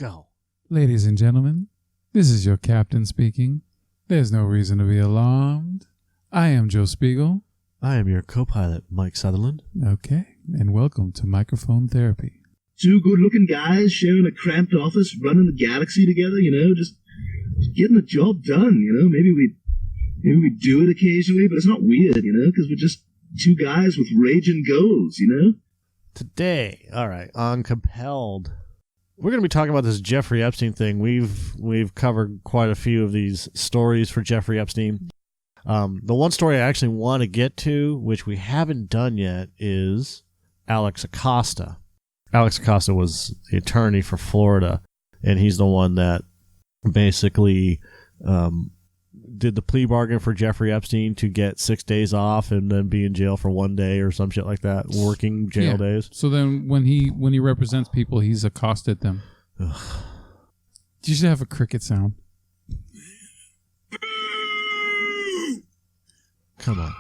Go. Ladies and gentlemen, this is your captain speaking. There's no reason to be alarmed. I am Joe Spiegel. I am your co-pilot, Mike Sutherland. Okay, and welcome to Microphone Therapy. Two good-looking guys sharing a cramped office, running the galaxy together, just getting the job done, Maybe we do it occasionally, but it's not weird, because we're just two guys with raging goals, Today, all right, on Compelled, we're going to be talking about this Jeffrey Epstein thing. We've covered quite a few of these stories for Jeffrey Epstein. The one story I actually want to get to, which we haven't done yet, is Alex Acosta. Alex Acosta was the attorney for Florida, and he's the one that basically did the plea bargain for Jeffrey Epstein to get 6 days off and then be in jail for 1 day or some shit like that, working jail days. So then when he represents people, he's accosted them. Ugh. You should have a cricket sound. Come on.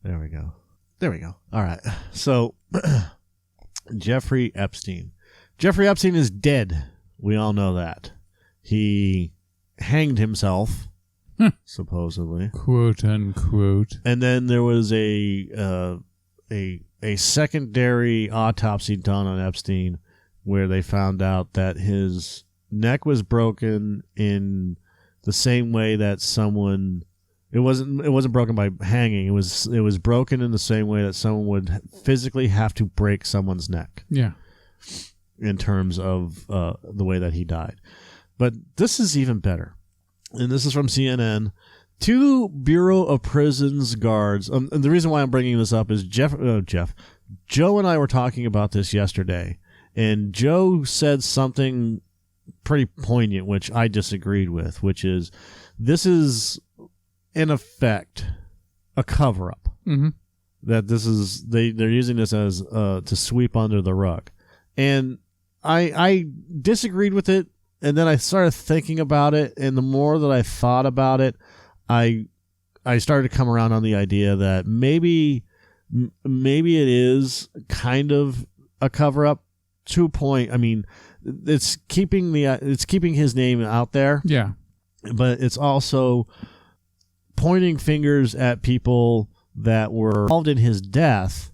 There we go. All right. So, Jeffrey Epstein. Jeffrey Epstein is dead. We all know that. He hanged himself, supposedly. Quote, unquote. And then there was a secondary autopsy done on Epstein where they found out that his neck was broken in the same way that someone... It wasn't broken by hanging. It was broken in the same way that someone would physically have to break someone's neck. Yeah. In terms of the way that he died. But this is even better. And this is from CNN. 2 Bureau of Prisons guards. And the reason why I'm bringing this up is Joe and I were talking about this yesterday. And Joe said something pretty poignant, which I disagreed with, which is this is... in effect, a cover-up. Mm-hmm. That this is they're using this as to sweep under the rug, and I disagreed with it, and then I started thinking about it, and the more that I thought about it, I started to come around on the idea that maybe it is kind of a cover-up to a point. I mean, it's keeping his name out there, yeah, but it's also pointing fingers at people that were involved in his death,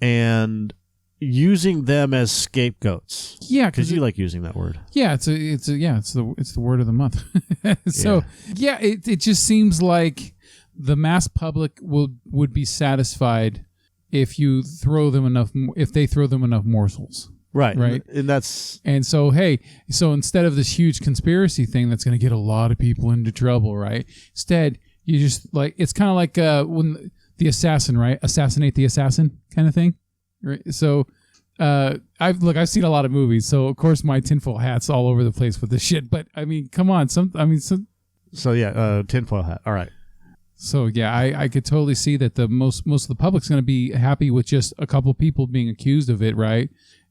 and using them as scapegoats. Yeah, because you like using that word. Yeah, it's the word of the month. So it just seems like the mass public would be satisfied if they throw them enough morsels. Right. And so, instead of this huge conspiracy thing that's going to get a lot of people into trouble, right? Instead, you just it's kind of like when the assassin, right? Assassinate the assassin kind of thing. Right. So, I've seen a lot of movies. So, of course, my tinfoil hat's all over the place with this shit. But, I mean, come on. Tinfoil hat. All right. So, yeah, I could totally see that the most of the public's going to be happy with just a couple people being accused of it, right?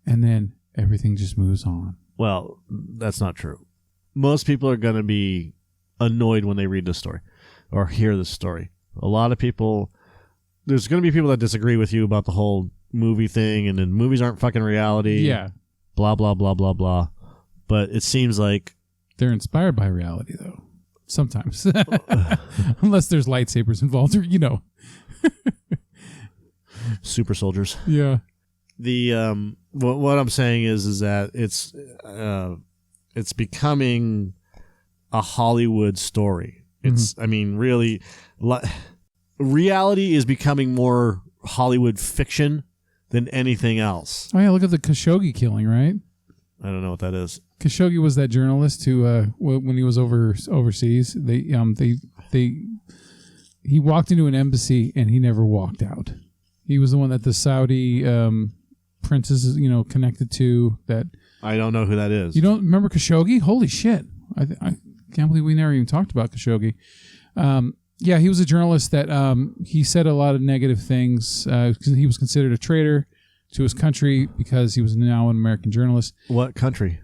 And then everything just moves on. Well, that's not true. Most people are going to be annoyed when they read this story or hear this story. A lot of people, there's going to be people that disagree with you about the whole movie thing, and then movies aren't fucking reality. Yeah. Blah, blah, blah, blah, blah. But it seems like... they're inspired by reality, though. Sometimes. Unless there's lightsabers involved, or, super soldiers. Yeah. The what I'm saying is that it's becoming a Hollywood story. It's I mean really reality is becoming more Hollywood fiction than anything else. Oh yeah, look at the Khashoggi killing, right? I don't know what that is. Khashoggi was that journalist who when he was overseas, he walked into an embassy and he never walked out. He was the one that the Saudi princess is, connected to. That I don't know who that is. You don't remember Khashoggi? Holy shit! I can't believe we never even talked about Khashoggi. Yeah, he was a journalist that he said a lot of negative things. He was considered a traitor to his country because he was now an American journalist. What country?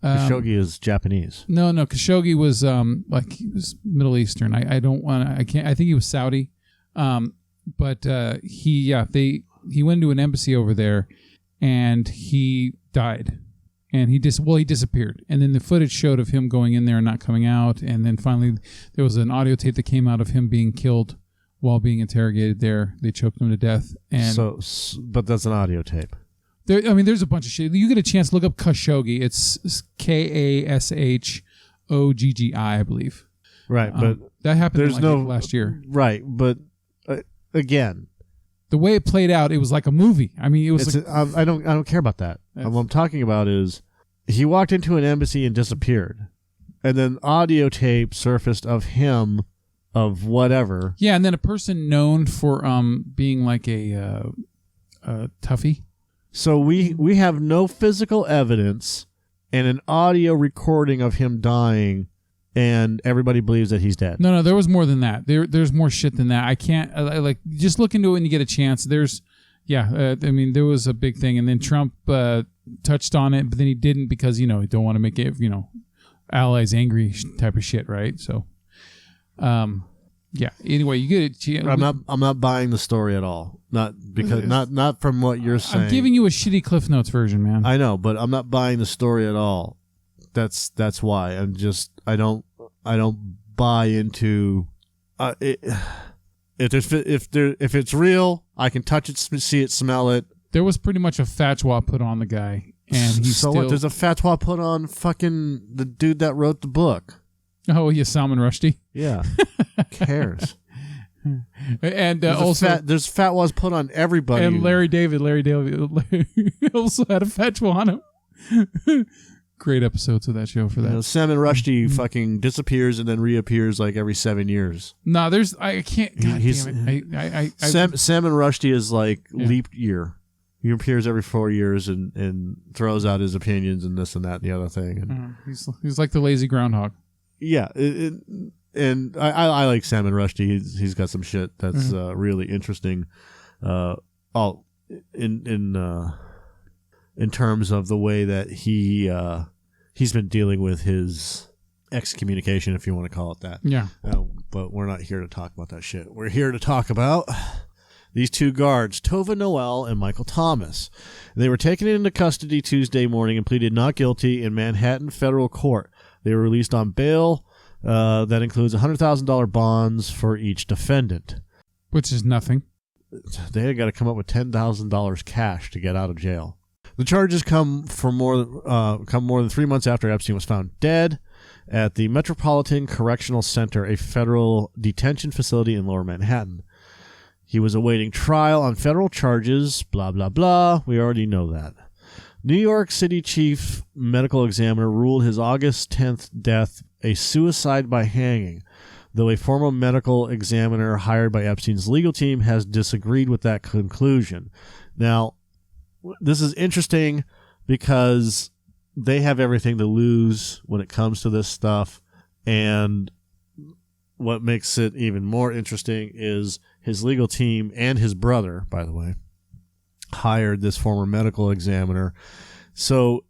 Khashoggi is Japanese. No. Khashoggi was he was Middle Eastern. I think he was Saudi. But he went to an embassy over there, and he died and he disappeared. And then the footage showed of him going in there and not coming out. And then finally, there was an audio tape that came out of him being killed while being interrogated there. They choked him to death. And but that's an audio tape. There's a bunch of shit. You get a chance to look up Khashoggi. It's Kashoggi, I believe. Right, but that happened last year. Right, but again, the way it played out, it was like a movie. I mean, it was. I don't care about that. What I'm talking about is he walked into an embassy and disappeared, and then audio tape surfaced of him, of whatever. Yeah, and then a person known for being like a toughie. So we have no physical evidence and an audio recording of him dying, and everybody believes that he's dead. No, there was more than that. There's more shit than that. I can't just look into it when you get a chance. There was a big thing, and then Trump touched on it, but then he didn't because he don't want to make it allies angry type of shit, right? So, yeah. Anyway, you get it. I'm not buying the story at all. Not because not from what you're saying. I'm giving you a shitty Cliff Notes version, man. I know, but I'm not buying the story at all. That's why I don't buy into if it's real, I can touch it, see it, smell it. There was pretty much a fatwa put on the guy, and he's what? There's a fatwa put on fucking the dude that wrote the book. Oh yeah, Salman Rushdie. Yeah, who cares? And there's fatwas put on everybody. And Larry David also had a fatwa on him. Great episodes of that show for that. Salman Rushdie fucking disappears and then reappears like every 7 years. No, I can't. God damn it! Salman Rushdie is like leap year. He appears every 4 years and throws out his opinions and this and that and the other thing. And he's like the lazy groundhog. Yeah, and I like Salman Rushdie. He's got some shit that's really interesting. In terms of the way that he's been dealing with his excommunication, if you want to call it that. Yeah. But we're not here to talk about that shit. We're here to talk about these two guards, Tova Noel and Michael Thomas. They were taken into custody Tuesday morning and pleaded not guilty in Manhattan federal court. They were released on bail that includes $100,000 bonds for each defendant. Which is nothing. They had got to come up with $10,000 cash to get out of jail. The charges come more than 3 months after Epstein was found dead at the Metropolitan Correctional Center, a federal detention facility in Lower Manhattan. He was awaiting trial on federal charges, blah, blah, blah. We already know that. New York City Chief Medical Examiner ruled his August 10th death a suicide by hanging, though a former medical examiner hired by Epstein's legal team has disagreed with that conclusion. Now, this is interesting because they have everything to lose when it comes to this stuff, and what makes it even more interesting is his legal team and his brother, by the way, hired this former medical examiner. So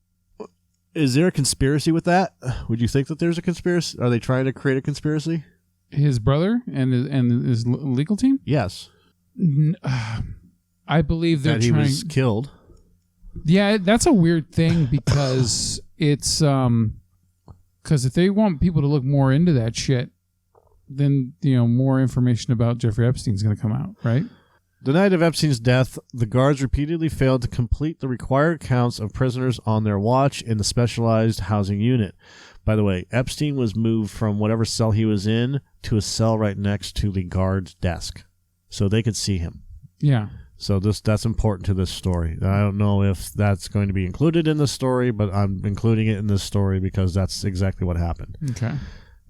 is there a conspiracy with that? Would you think that there's a conspiracy? Are they trying to create a conspiracy? His brother and his legal team? Yes. I believe they're that he was killed. Yeah, that's a weird thing because it's because if they want people to look more into that shit, then more information about Jeffrey Epstein is going to come out, right? The night of Epstein's death, the guards repeatedly failed to complete the required counts of prisoners on their watch in the specialized housing unit. By the way, Epstein was moved from whatever cell he was in to a cell right next to the guard's desk, so they could see him. Yeah. So that's important to this story. I don't know if that's going to be included in the story, but I'm including it in this story because that's exactly what happened. Okay.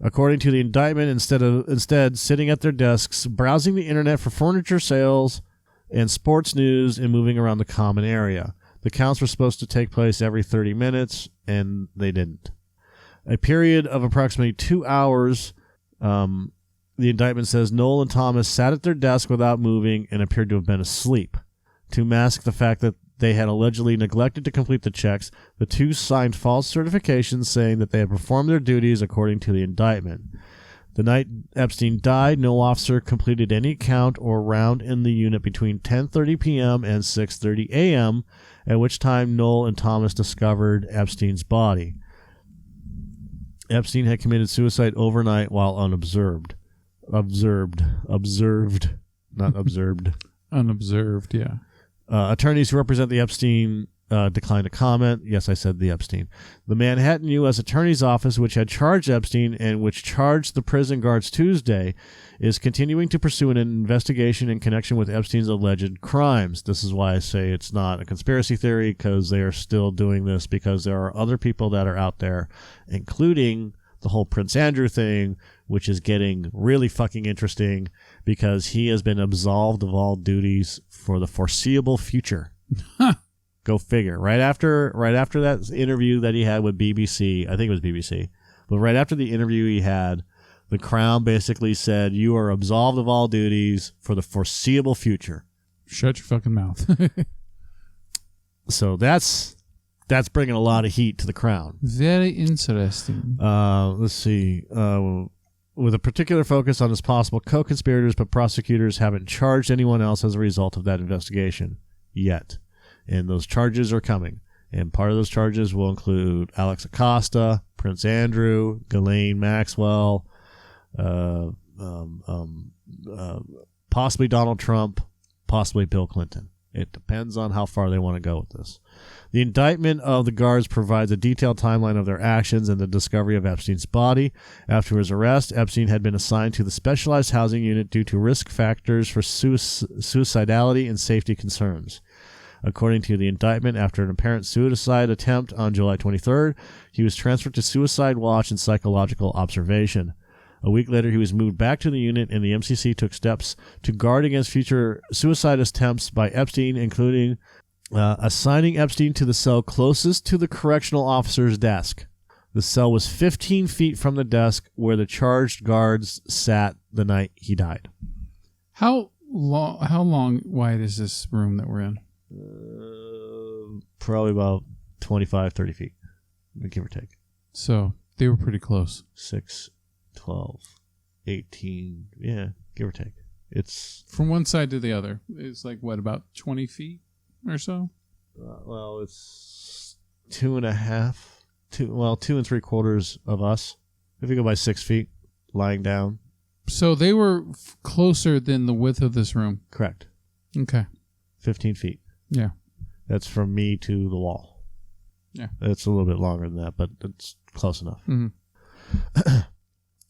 According to the indictment, instead sitting at their desks, browsing the internet for furniture sales and sports news and moving around the common area. The counts were supposed to take place every 30 minutes, and they didn't. A period of approximately 2 hours, the indictment says Noel and Thomas sat at their desk without moving and appeared to have been asleep. To mask the fact that they had allegedly neglected to complete the checks, the two signed false certifications saying that they had performed their duties according to the indictment. The night Epstein died, no officer completed any count or round in the unit between 10:30 p.m. and 6:30 a.m., at which time Noel and Thomas discovered Epstein's body. Epstein had committed suicide overnight while unobserved. Observed, not observed. Unobserved, yeah. Attorneys who represent the Epstein declined to comment. Yes, I said the Epstein. The Manhattan U.S. Attorney's Office, which had charged Epstein and which charged the prison guards Tuesday, is continuing to pursue an investigation in connection with Epstein's alleged crimes. This is why I say it's not a conspiracy theory, because they are still doing this because there are other people that are out there, including the whole Prince Andrew thing, which is getting really fucking interesting because he has been absolved of all duties for the foreseeable future. Go figure. Right after that interview that he had with BBC, I think it was BBC, but right after the interview he had, the Crown basically said, you are absolved of all duties for the foreseeable future. Shut your fucking mouth. So that's bringing a lot of heat to the Crown. Very interesting. Let's see. With a particular focus on his possible co-conspirators, but prosecutors haven't charged anyone else as a result of that investigation yet. And those charges are coming. And part of those charges will include Alex Acosta, Prince Andrew, Ghislaine Maxwell, possibly Donald Trump, possibly Bill Clinton. It depends on how far they want to go with this. The indictment of the guards provides a detailed timeline of their actions and the discovery of Epstein's body. After his arrest, Epstein had been assigned to the specialized housing unit due to risk factors for suicidality and safety concerns. According to the indictment, after an apparent suicide attempt on July 23rd, he was transferred to suicide watch and psychological observation. A week later, he was moved back to the unit, and the MCC took steps to guard against future suicide attempts by Epstein, including assigning Epstein to the cell closest to the correctional officer's desk. The cell was 15 feet from the desk where the charged guards sat the night he died. How long wide is this room that we're in? Probably about 25, 30 feet, give or take. So they were pretty close. 6, 12, 18, yeah, give or take. It's from one side to the other. It's like, what, about 20 feet or so? Well, it's 2.5, 2 3/4 of us. If you go by 6 feet, lying down. So they were closer than the width of this room. Correct. Okay. 15 feet. Yeah. That's from me to the wall. Yeah. It's a little bit longer than that, but it's close enough. Mm-hmm.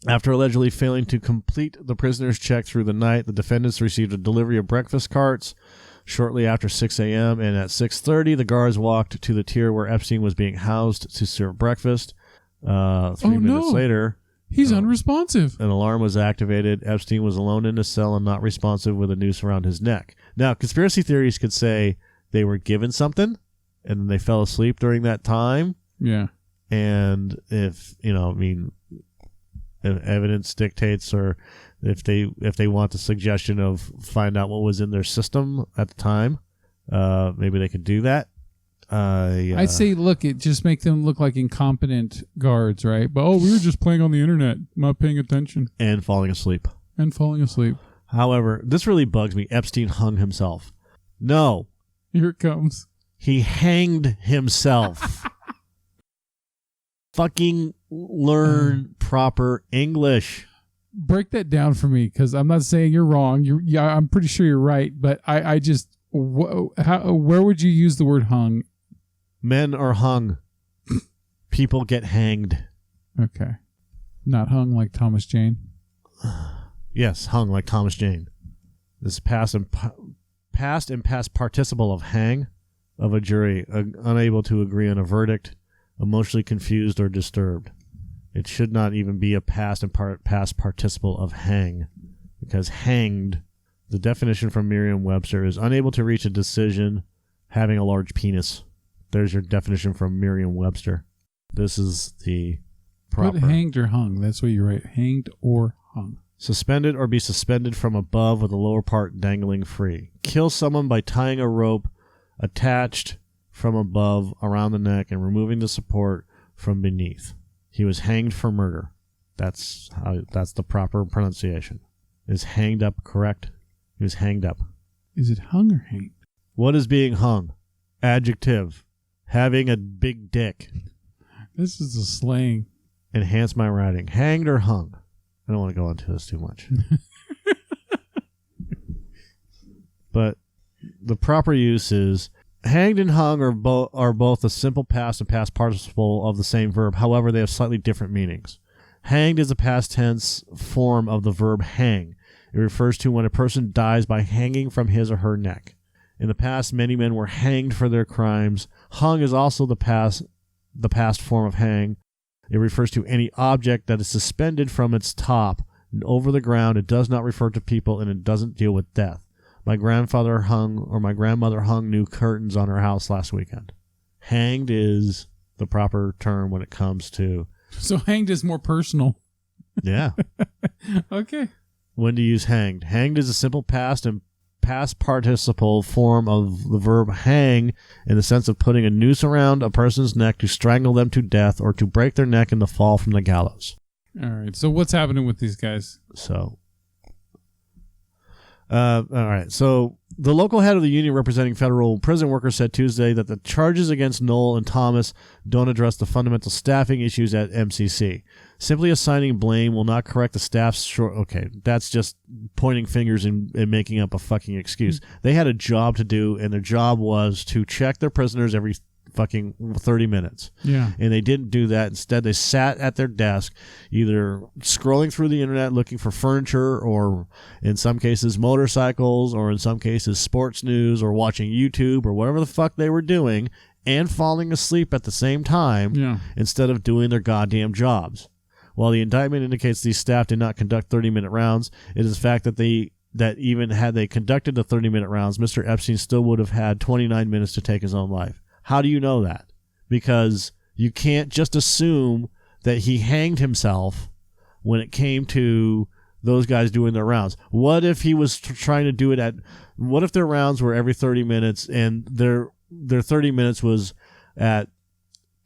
After allegedly failing to complete the prisoner's check through the night, the defendants received a delivery of breakfast carts shortly after 6 a.m., and at 6:30, the guards walked to the tier where Epstein was being housed to serve breakfast. 3 minutes later... He's unresponsive. An alarm was activated. Epstein was alone in his cell and not responsive with a noose around his neck. Now, conspiracy theories could say they were given something and then they fell asleep during that time. Yeah. And if, if evidence dictates, or if they want the suggestion of find out what was in their system at the time, maybe they could do that. I'd say, look, it just make them look like incompetent guards, right? But we were just playing on the internet, not paying attention. And falling asleep. However, this really bugs me. Epstein hung himself. No. Here it comes. He hanged himself. Fucking learn proper English. Break that down for me, because I'm not saying you're wrong. I'm pretty sure you're right, but I just... where would you use the word hung? Men are hung. People get hanged. Okay. Not hung like Thomas Jane? Yes, hung like Thomas Jane. This past and past participle of hang of a jury, unable to agree on a verdict, emotionally confused or disturbed. It should not even be a past and past participle of hang, because hanged, the definition from Merriam-Webster, is unable to reach a decision, having a large penis. There's your definition from Merriam-Webster. This is the proper. Put hanged or hung. That's what you're right. Hanged or hung. Suspended or be suspended from above with the lower part dangling free. Kill someone by tying a rope attached from above around the neck and removing the support from beneath. He was hanged for murder. That's the proper pronunciation. Is hanged up correct? He was hanged up. Is it hung or hanged? What is being hung? Adjective. Having a big dick. This is a slang. Enhance my writing. Hanged or hung? I don't want to go into this too much. But the proper use is hanged and hung are both a simple past and past participle of the same verb. However, they have slightly different meanings. Hanged is a past tense form of the verb hang. It refers to when a person dies by hanging from his or her neck. In the past, many men were hanged for their crimes. Hung is also the past form of hang. It refers to any object that is suspended from its top over the ground. It does not refer to people, and it doesn't deal with death. My grandmother hung new curtains on her house last weekend. Hanged is the proper term when it comes to... So hanged is more personal. Yeah. Okay. When to use hanged. Hanged is a simple past and past participle form of the verb hang in the sense of putting a noose around a person's neck to strangle them to death or to break their neck in the fall from the gallows. All right. So what's happening with these guys? So... all right. So the local head of the union representing federal prison workers said Tuesday that the charges against Noel and Thomas don't address the fundamental staffing issues at MCC. Simply assigning blame will not correct the staff's short... Okay, that's just pointing fingers and making up a fucking excuse. They had a job to do, and their job was to check their prisoners every fucking 30 minutes. Yeah. And they didn't do that. Instead, they sat at their desk, either scrolling through the internet looking for furniture, or in some cases motorcycles, or in some cases sports news, or watching YouTube, or whatever the fuck they were doing, and falling asleep at the same time instead of doing their goddamn jobs. While the indictment indicates these staff did not conduct 30-minute rounds, it is a fact that even had they conducted the 30-minute rounds, Mr. Epstein still would have had 29 minutes to take his own life. How do you know that? Because you can't just assume that he hanged himself when it came to those guys doing their rounds. What if he was trying to do it at... What if their rounds were every 30 minutes and their 30 minutes was at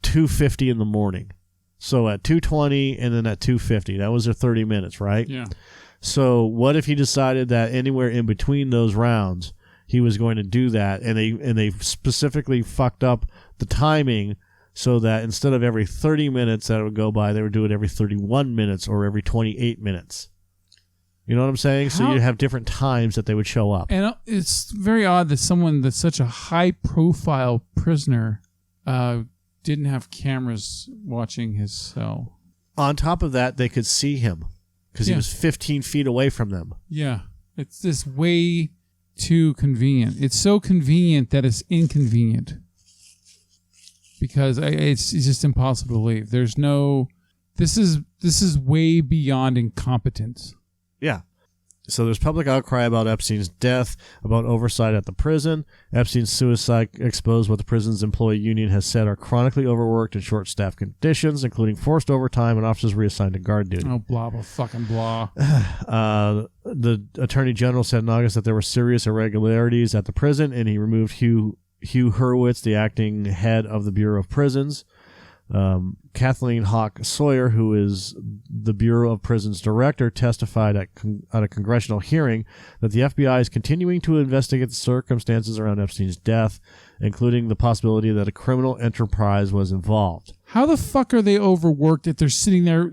2:50 in the morning? So at 2:20 and then at 2:50. That was their 30 minutes, right? Yeah. So what if he decided that anywhere in between those rounds he was going to do that, and they specifically fucked up the timing so that instead of every 30 minutes that it would go by, they would do it every 31 minutes or every 28 minutes. You know what I'm saying? So you have different times that they would show up. And it's very odd that someone that's such a high-profile prisoner didn't have cameras watching his cell. On top of that, they could see him because he was 15 feet away from them. Yeah. It's this way... too convenient. It's so convenient that it's inconvenient because it's just impossible to leave. There's no... This is way beyond incompetence. Yeah. So there's public outcry about Epstein's death, about oversight at the prison. Epstein's suicide exposed what the prison's employee union has said are chronically overworked and short-staffed conditions, including forced overtime and officers reassigned to guard duty. Oh, blah, blah, fucking blah. The Attorney General said in August that there were serious irregularities at the prison, and he removed Hugh Hurwitz, the acting head of the Bureau of Prisons. Kathleen Hawk Sawyer, who is the Bureau of Prisons director, testified at a congressional hearing that the FBI is continuing to investigate the circumstances around Epstein's death, including the possibility that a criminal enterprise was involved. How the fuck are they overworked if they're sitting there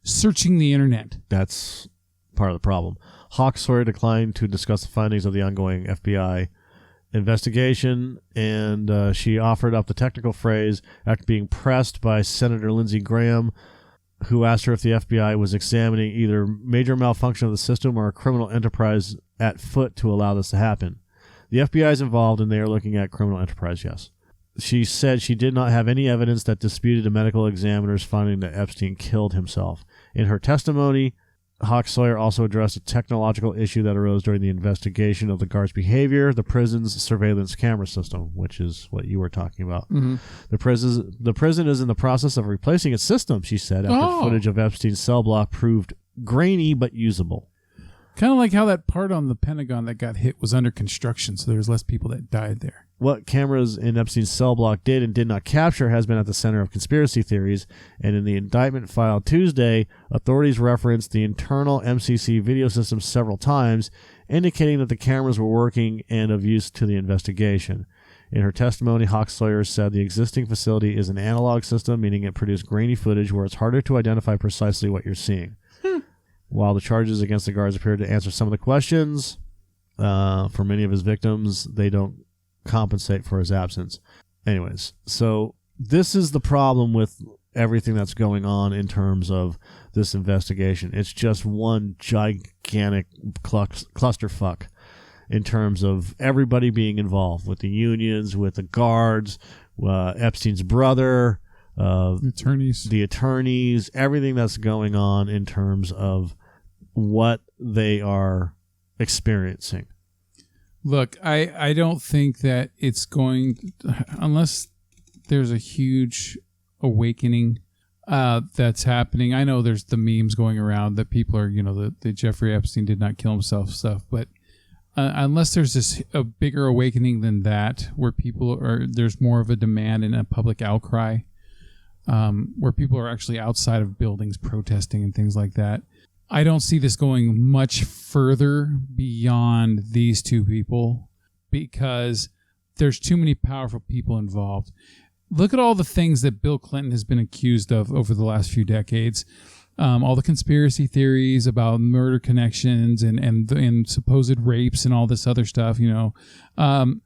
searching the internet? That's part of the problem. Hawk Sawyer declined to discuss the findings of the ongoing FBI investigation, and she offered up the technical phrase after being pressed by Senator Lindsey Graham, who asked her if the FBI was examining either major malfunction of the system or a criminal enterprise at foot to allow this to happen. The FBI is involved, and they are looking at criminal enterprise, yes. She said she did not have any evidence that disputed a medical examiner's finding that Epstein killed himself. In her testimony, Hawk Sawyer also addressed a technological issue that arose during the investigation of the guard's behavior, the prison's surveillance camera system, which is what you were talking about. Mm-hmm. The prison is in the process of replacing its system, she said, after footage of Epstein's cell block proved grainy but usable. Kind of like how that part on the Pentagon that got hit was under construction, so there was less people that died there. What cameras in Epstein's cell block did and did not capture has been at the center of conspiracy theories, and in the indictment filed Tuesday, authorities referenced the internal MCC video system several times, indicating that the cameras were working and of use to the investigation. In her testimony, Hawk's lawyer said the existing facility is an analog system, meaning it produced grainy footage where it's harder to identify precisely what you're seeing. While the charges against the guards appeared to answer some of the questions, for many of his victims, they don't compensate for his absence. Anyways, so this is the problem with everything that's going on in terms of this investigation. It's just one gigantic clusterfuck in terms of everybody being involved, with the unions, with the guards, Epstein's brother, the attorneys, everything that's going on in terms of what they are experiencing. Look, I don't think that it's going, unless there's a huge awakening that's happening. I know there's the memes going around that people are, the Jeffrey Epstein did not kill himself stuff, but unless there's a bigger awakening than that, where there's more of a demand and a public outcry, where people are actually outside of buildings protesting and things like that, I don't see this going much further beyond these two people, because there's too many powerful people involved. Look at all the things that Bill Clinton has been accused of over the last few decades. All the conspiracy theories about murder connections and supposed rapes and all this other stuff, and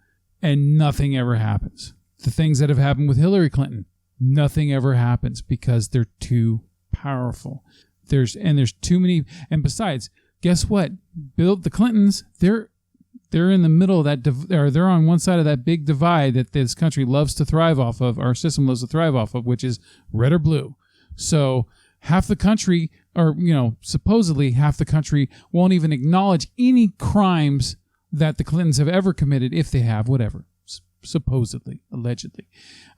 nothing ever happens. The things that have happened with Hillary Clinton, nothing ever happens because they're too powerful. There's too many, and besides, guess what? The Clintons, they're in the middle of that, or they're on one side of that big divide that this country loves to thrive off of, our system loves to thrive off of, which is red or blue. So half the country, or supposedly half the country, won't even acknowledge any crimes that the Clintons have ever committed, if they have, whatever, supposedly, allegedly,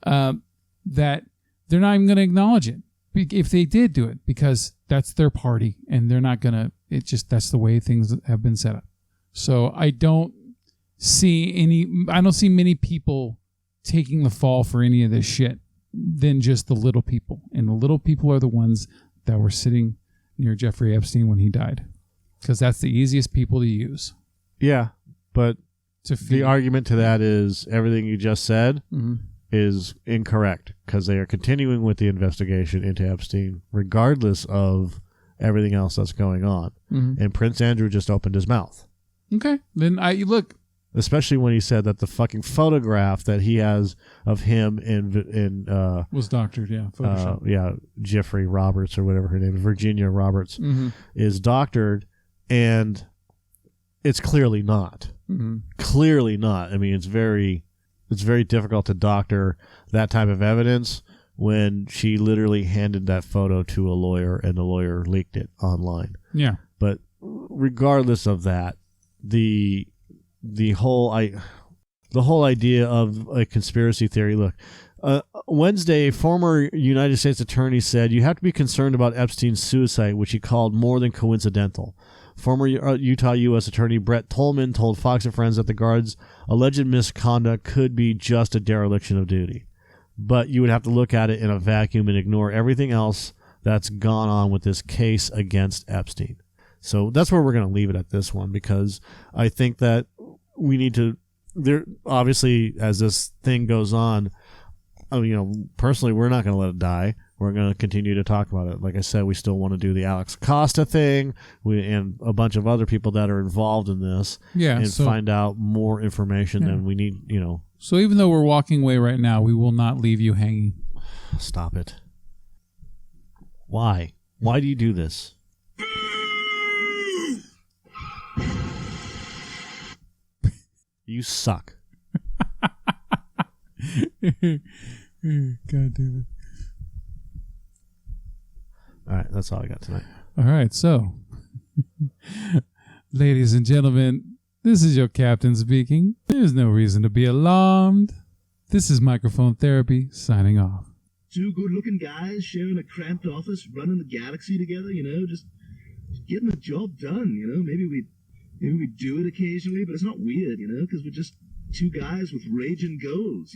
that they're not even going to acknowledge it if they did do it, because that's their party, and they're not going to, that's the way things have been set up. So I don't see many people taking the fall for any of this shit than just the little people. And the little people are the ones that were sitting near Jeffrey Epstein when he died, because that's the easiest people to use. Yeah, but the argument to that is everything you just said is incorrect, because they are continuing with the investigation into Epstein regardless of everything else that's going on. And Prince Andrew just opened his mouth. Okay, then look. Especially when he said that the fucking photograph that he has of him in was doctored, Photoshop. Jeffrey Roberts or whatever her name is, Virginia Roberts, is doctored, and it's clearly not. Clearly not. I mean, it's very difficult to doctor that type of evidence when she literally handed that photo to a lawyer and the lawyer leaked it online. Yeah. But regardless of that, the whole idea of a conspiracy theory. Look, Wednesday, former United States attorney said you have to be concerned about Epstein's suicide, which he called more than coincidental. Former Utah U.S. Attorney Brett Tolman told Fox and Friends that the guards' alleged misconduct could be just a dereliction of duty. But you would have to look at it in a vacuum and ignore everything else that's gone on with this case against Epstein. So that's where we're going to leave it at this one, because I think that we need to, obviously, as this thing goes on, personally, we're not going to let it die. We're going to continue to talk about it. Like I said, we still want to do the Alex Costa thing, and a bunch of other people that are involved in this, and find out more information than we need, So even though we're walking away right now, we will not leave you hanging. Stop it. Why? Why do you do this? You suck. God damn it. All right, that's all I got tonight. All right, so, ladies and gentlemen, this is your captain speaking. There's no reason to be alarmed. This is Microphone Therapy signing off. Two good-looking guys sharing a cramped office, running the galaxy together, just getting the job done, Maybe we do it occasionally, but it's not weird, because we're just two guys with raging goals,